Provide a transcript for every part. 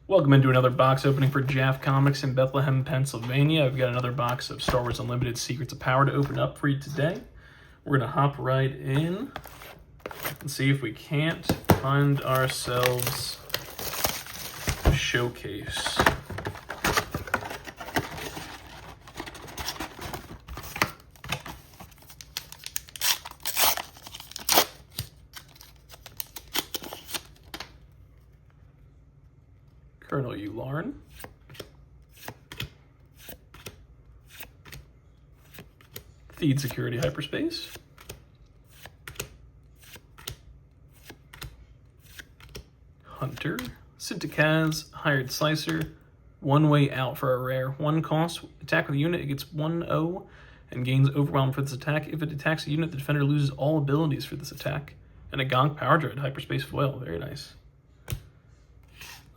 Welcome into another box opening for Jaff Comics in Bethlehem, Pennsylvania. I've got another box of Star Wars Unlimited Secrets of Power to open up for you today. We're going to hop right in and see if we can't find ourselves a showcase. Colonel Yularen, Feed Security Hyperspace, Hunter, Sintikaz, Hired Slicer, One Way Out for a rare. 1 cost, attack with a unit, it gets 1/0 and gains Overwhelm for this attack. If it attacks a unit, the defender loses all abilities for this attack. And a Gonk Power Dread Hyperspace foil, very nice.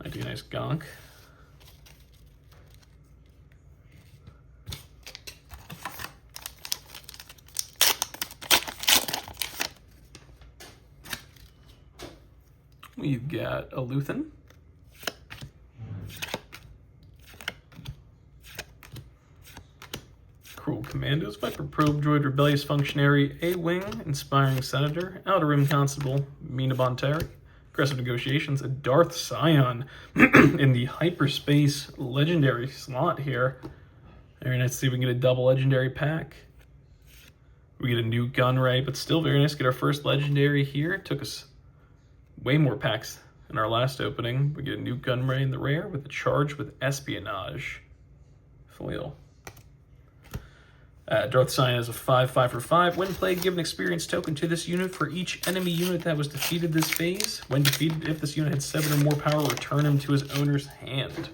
Might be a nice Gonk. We've got a Luthen. Cruel Commandos, Viper Probe Droid, Rebellious Functionary, A-Wing, Inspiring Senator, Outer Rim Constable, Mina Bonteric, Aggressive Negotiations, a Darth Scion in the Hyperspace Legendary slot here. Very nice to see if we can get a double Legendary pack. We get a new Gunray, but still very nice to get our first Legendary here. It took us way more packs in our last opening. We get a new Gunray in the rare with a Charge with Espionage foil. Darth Scion is a 5/5 for 5. When played, give an experience token to this unit for each enemy unit that was defeated this phase. When defeated, if this unit had 7 or more power, return him to his owner's hand.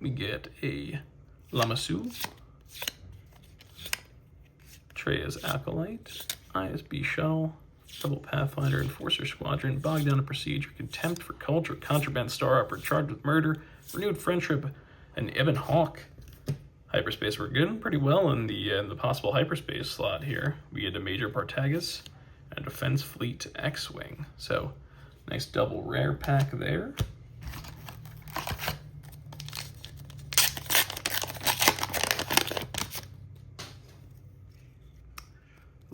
We get a Lamassu, Treya's Acolyte, ISB Shuttle, Double Pathfinder, Enforcer Squadron, Bogged Down in Procedure, Contempt for Culture, Contraband Star Opera, Charged with Murder, Renewed Friendship, and Ebon Hawk. Hyperspace, we're doing pretty well in the possible hyperspace slot here. We get a Major Partagas and Defense Fleet X-Wing. So, nice double rare pack there.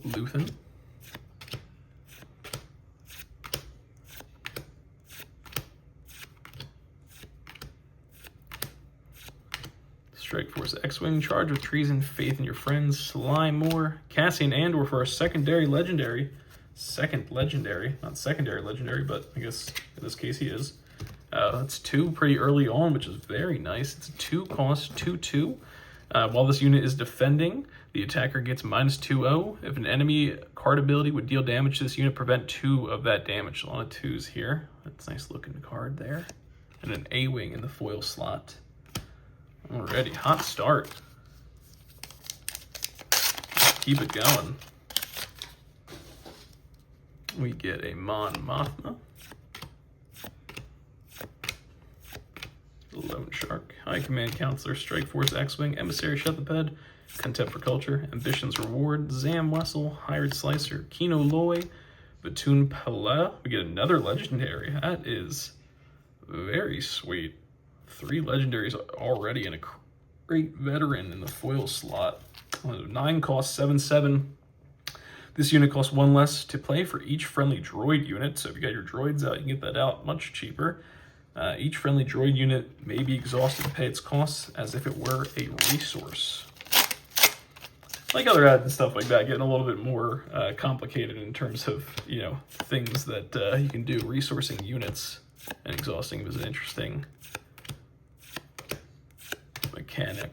Luthen. Strike Force X-Wing, Charge with Treason, Faith in Your Friends, Slymore, Cassian Andor for our secondary legendary. Second legendary, not secondary legendary, but I guess in this case he is. That's 2 pretty early on, which is very nice. It's a 2 cost, 2/2. While this unit is defending, the attacker gets -2/0. If an enemy card ability would deal damage to this unit, prevent 2 of that damage. A lot of 2s here. That's a nice looking card there. And an A-Wing in the foil slot. Alrighty, hot start. Let's keep it going. We get a Mon Mothma, Lone Shark, High Command Counselor, Strike Force X-Wing, Emissary Shuttleped, Contempt for Culture, Ambition's Reward, Zam Wessel, Hired Slicer, Kino Loy, Batoon Pala. We get another legendary. That is very sweet. 3 legendaries already and a great veteran in the foil slot. 9 cost, 7/7. This unit costs 1 less to play for each friendly droid unit. So if you got your droids out, you can get that out much cheaper. Each friendly droid unit may be exhausted to pay its costs as if it were a resource. Like other ads and stuff like that, getting a little bit more complicated in terms of, things that you can do. Resourcing units and exhausting them is an interesting mechanic.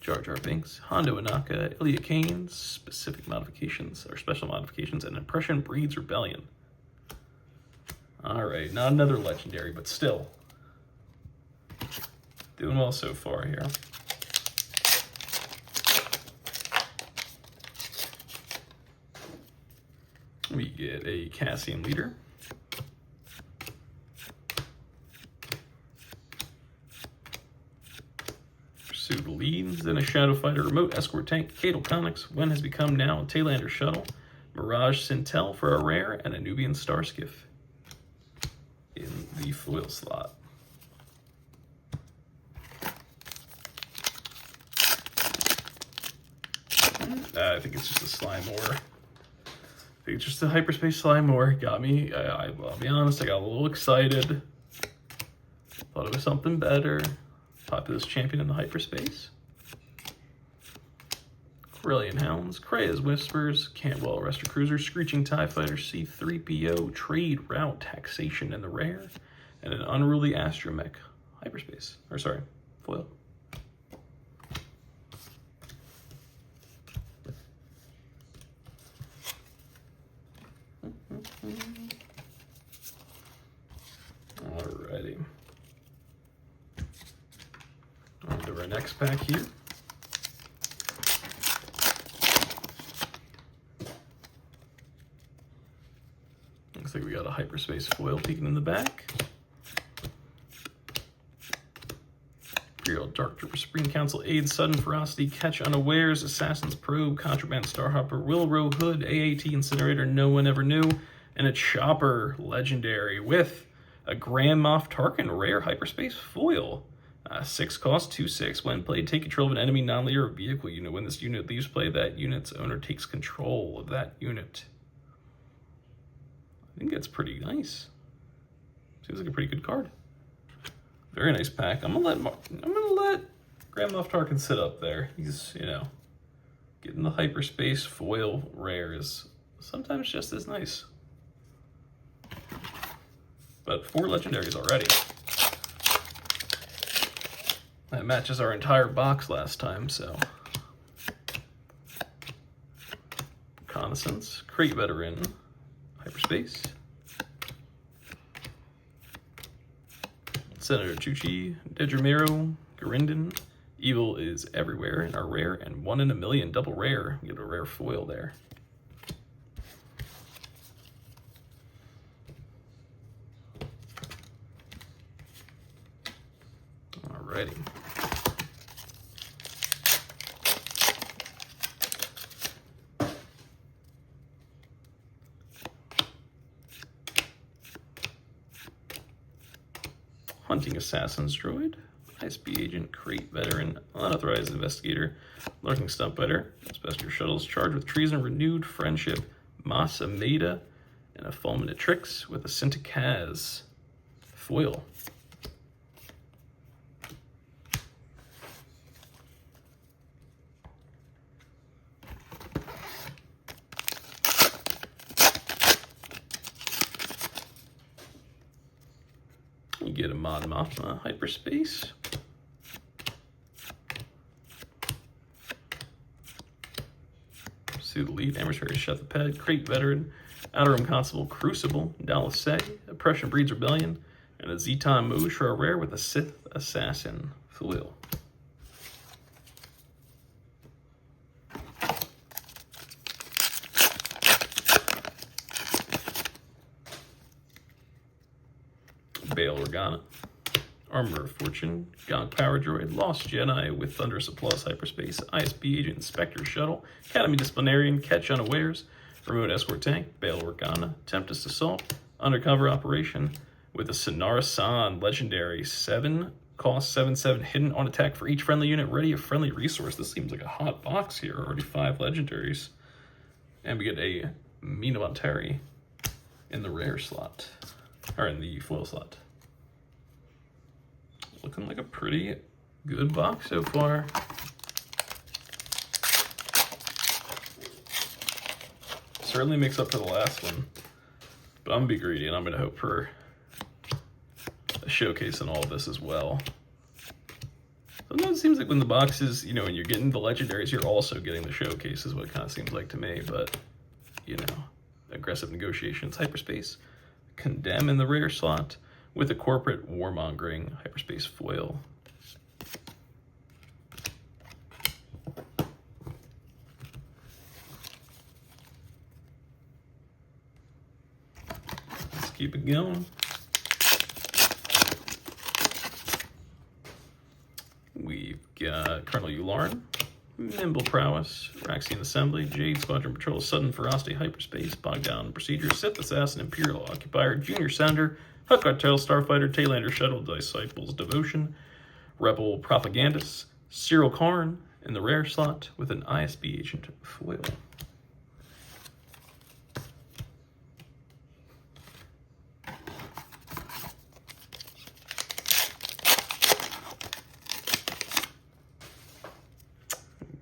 Jar Jar Binks, Hondo Inaka, Ilya Kane's specific modifications or special modifications, and Impression Breeds Rebellion. Alright, not another legendary, but still doing well so far here. We get a Cassian Leader, Pursued Leads, then a Shadow Fighter, Remote Escort Tank, Cadal Conics, When Has Become Now, a Taylander Shuttle, Mirage Sintel for a rare, and a Nubian Starskiff in the foil slot. I think it's just a Slime-Ore. I think it's just a Hyperspace Slime-Ore. Got me. I'll be honest, I got a little excited. Thought it was something better. Populous Champion in the Hyperspace. Brilliant Hounds, Krea's Whispers, Cantwell Arrestor Cruiser, Screeching TIE Fighter, C-3PO, Trade Route Taxation in the rare, and an Unruly Astromech Hyperspace. Or sorry, foil. Alrighty. On to our next pack here. Looks like we got a Hyperspace foil peeking in the back. Imperial Dark Trooper, Supreme Council, Aid, Sudden Ferocity, Catch Unawares, Assassin's Probe, Contraband Starhopper, Wilrow Hood, AAT Incinerator, No One Ever Knew, and a Chopper Legendary with a Grand Moff Tarkin rare Hyperspace foil. 6 cost, 2/6. When played, take control of an enemy non-leader or vehicle unit. When this unit leaves play, that unit's owner takes control of that unit. I think that's pretty nice. Seems like a pretty good card. Very nice pack. I'm gonna let Grand Moff Tarkin sit up there. He's, you know, getting the Hyperspace foil rares. Sometimes just as nice. But 4 legendaries already. That matches our entire box last time, so. Reconnaissance, Crate Veteran, Hyperspace. Senator Chuchi, Dedramiro, Garindin. Evil is everywhere in our rare, and 1 in a million double rare. Get a rare foil there. Alrighty. Hunting Assassin's Droid, ISB Agent, Crate Veteran, Unauthorized Investigator, Lurking Stump Fighter, Spectre Shuttles, charged with Treason, Renewed Friendship, Masa Maida, and a Fulminatrix with a Sintikaz foil. You get a Mon Mothma Hyperspace. Soothe Elite, Emissary Shut the Ped, Crate Veteran, Outer Rim Constable, Crucible, Dallas Say, Oppression Breeds Rebellion, and a Zeton Moj for a rare with a Sith Assassin foil. Bail Organa, Armor of Fortune, Gonk Power Droid, Lost Jedi with Thunderous Applause Hyperspace, ISB Agent, Spectre Shuttle, Academy Disciplinarian, Catch Unawares, Remote Escort Tank, Bail Organa, Tempest Assault, Undercover Operation with a Sonara San Legendary, 7 cost, 7/7, hidden on attack for each friendly unit, ready a friendly resource. This seems like a hot box here, already 5 legendaries. And we get a Mina Montari in the rare slot, or in the foil slot. Looking like a pretty good box so far. Certainly makes up for the last one, but I'm gonna be greedy and I'm gonna hope for a showcase in all of this as well. Sometimes it seems like when the boxes, you know, when you're getting the legendaries, you're also getting the showcase is what it kind of seems like to me, but, you know, Aggressive Negotiations, Hyperspace, Condemn in the rare slot, with a Corporate Warmongering Hyperspace foil. Let's keep it going. We've got Colonel Yularen, Nimble Prowess, Raxian Assembly, Jade Squadron Patrol, Sudden Ferocity, Hyperspace, Bogdown Procedure, Sith Assassin, Imperial Occupier, Junior Senator, Hutt Cartel, Starfighter, Taylander Shuttle, Disciples Devotion, Rebel Propagandist, Cyril Karn in the rare slot with an ISB Agent foil.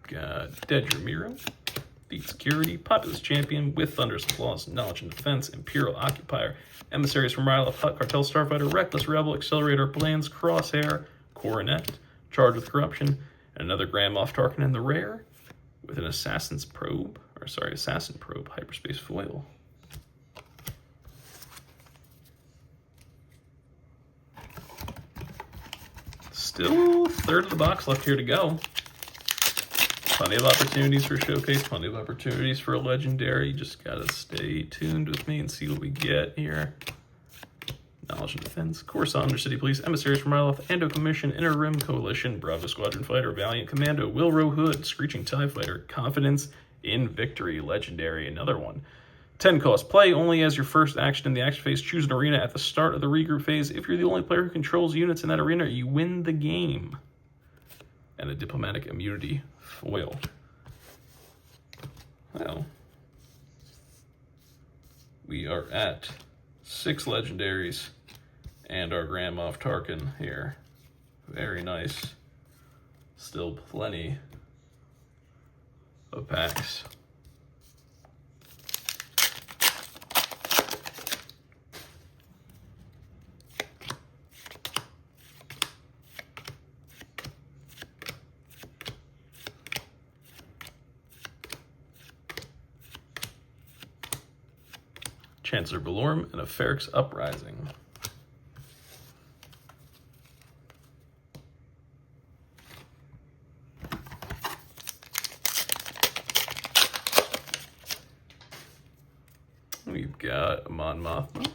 Got Dedra Miro, Beat Security, Populous Champion with Thunderous Claws, Knowledge and Defense, Imperial Occupier, Emissaries from Ryle, Hutt Cartel, Starfighter, Reckless Rebel, Accelerator Plans, Crosshair, Coronet, Charged with Corruption, and another Grand Moff Tarkin in the rare with an Assassin Probe Hyperspace foil. Still third of the box left here to go. Plenty of opportunities for a showcase, plenty of opportunities for a legendary. Just gotta stay tuned with me and see what we get here. Knowledge and Defense, Coruscant Undercity Police, Emissaries from Ryloth, Ando Commission, Inner Rim Coalition, Bravo Squadron Fighter, Valiant Commando, Wilro Hood, Screeching TIE Fighter, Confidence in Victory, Legendary, another one. 10 cost, play only as your first action in the action phase. Choose an arena at the start of the regroup phase. If you're the only player who controls units in that arena, you win the game. And a Diplomatic Immunity foil. Well, we are at 6 legendaries and our Grand Moff Tarkin here. Very nice. Still plenty of packs. Chancellor Valorum and a Ferrix Uprising. We've got Amon Mothma,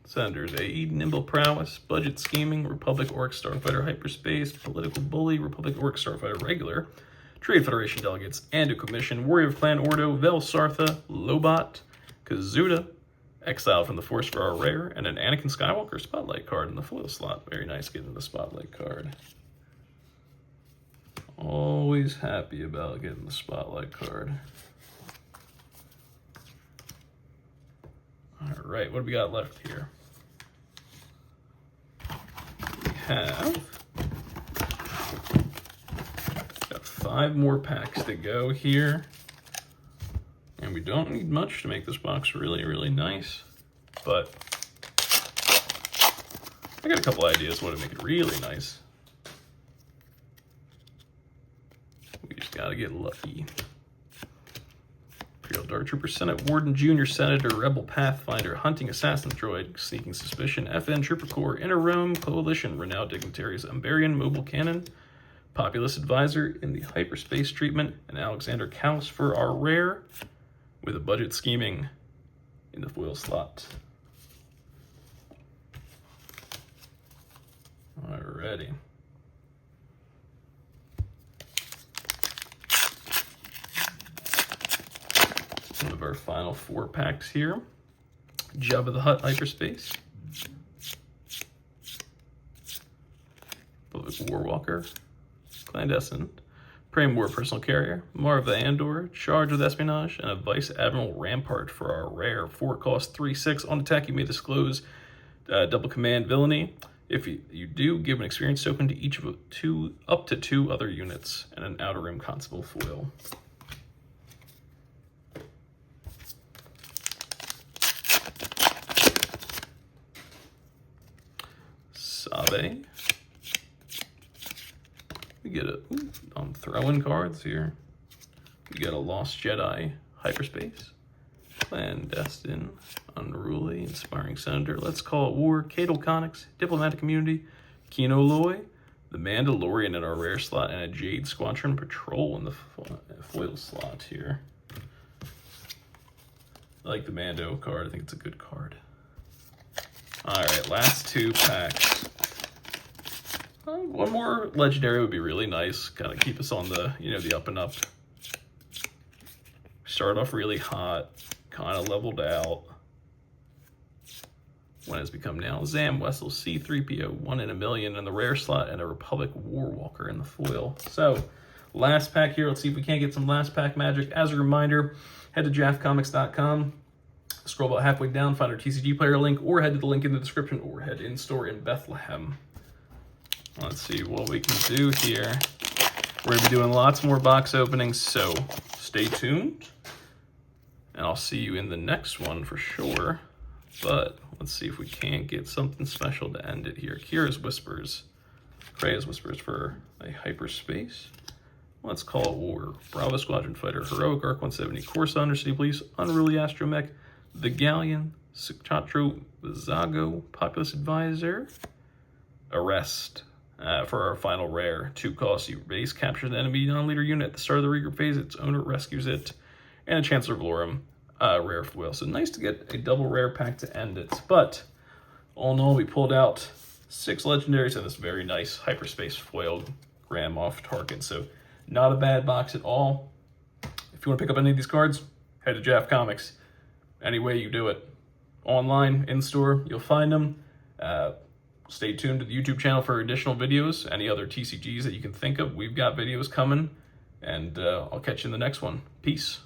Senator's Aid, Nimble Prowess, Budget Scheming, Republic Orc Starfighter Hyperspace, Political Bully, Republic Orc Starfighter Regular, Trade Federation Delegates, Ando Commission, Warrior of Clan Ordo, Vel Sartha, Lobot, Kazuda, Exile from the Force for our rare, and an Anakin Skywalker Spotlight card in the foil slot. Very nice getting the Spotlight card. Always happy about getting the Spotlight card. All right, what do we got left here? We have got 5 more packs to go here. And we don't need much to make this box really, really nice. But I got a couple ideas what to make it really nice. We just gotta get lucky. Imperial Dark Trooper, Senate Warden, Junior Senator, Rebel Pathfinder, Hunting Assassin Droid, Sneaking Suspicion, FN Trooper Corps, Inner Rome Coalition, Renowned Dignitaries, Umbarian Mobile Cannon, Populous Advisor in the Hyperspace treatment, and Alexander Kaus for our rare, with a Budget Scheming in the foil slot. Alrighty. One of our final 4 packs here. Jabba the Hutt Hyperspace. Public Warwalker. Clandestine. Prime War Personal Carrier, Marv the Andor, Charged with Espionage, and a Vice Admiral Rampart for our rare. 4 cost, 3/6. On attack, you may disclose double command villainy. If you do, give an experience token to each of up to 2 other units, and an Outer Rim Constable foil. Sabe. We get on throw-in cards here. We get a Lost Jedi Hyperspace, Clandestine, Unruly, Inspiring Senator, Let's Call It War, Cadal Conics, Diplomatic Immunity, Kino Loy, the Mandalorian in our rare slot, and a Jade Squadron Patrol in the foil slot here. I like the Mando card. I think it's a good card. All right, last 2 packs. One more legendary would be really nice. Kind of keep us on the, the up and up. Start off really hot, kind of leveled out. When it's become now Zam Wessel C3PO, 1 in a million in the rare slot, and a Republic Warwalker in the foil. So, last pack here. Let's see if we can't get some last pack magic. As a reminder, head to jaffcomics.com. Scroll about halfway down, find our TCG Player link, or head to the link in the description, or head in store in Bethlehem. Let's see what we can do here. We're going to be doing lots more box openings, so stay tuned. And I'll see you in the next one for sure. But let's see if we can't get something special to end it here. Kira's Whispers. Krea's Whispers for a hyperspace. Let's call it War. Bravo Squadron Fighter. Heroic Arc 170. Corsa Undercity Police. Unruly Astromech. The Galleon. Sichatro Zago. Populous Advisor. Arrest. For our final rare. 2 costs. Your base captures an enemy non-leader unit at the start of the regroup phase. Its owner rescues it. And a Chancellor Valorum. Rare foil. So nice to get a double rare pack to end it. But all in all, we pulled out 6 legendaries and this very nice hyperspace foiled Grand Moff Tarkin. So not a bad box at all. If you want to pick up any of these cards, head to Jaff Comics. Any way you do it. Online, in-store, you'll find them. Stay tuned to the YouTube channel for additional videos. Any other TCGs that you can think of, we've got videos coming. And I'll catch you in the next one. Peace.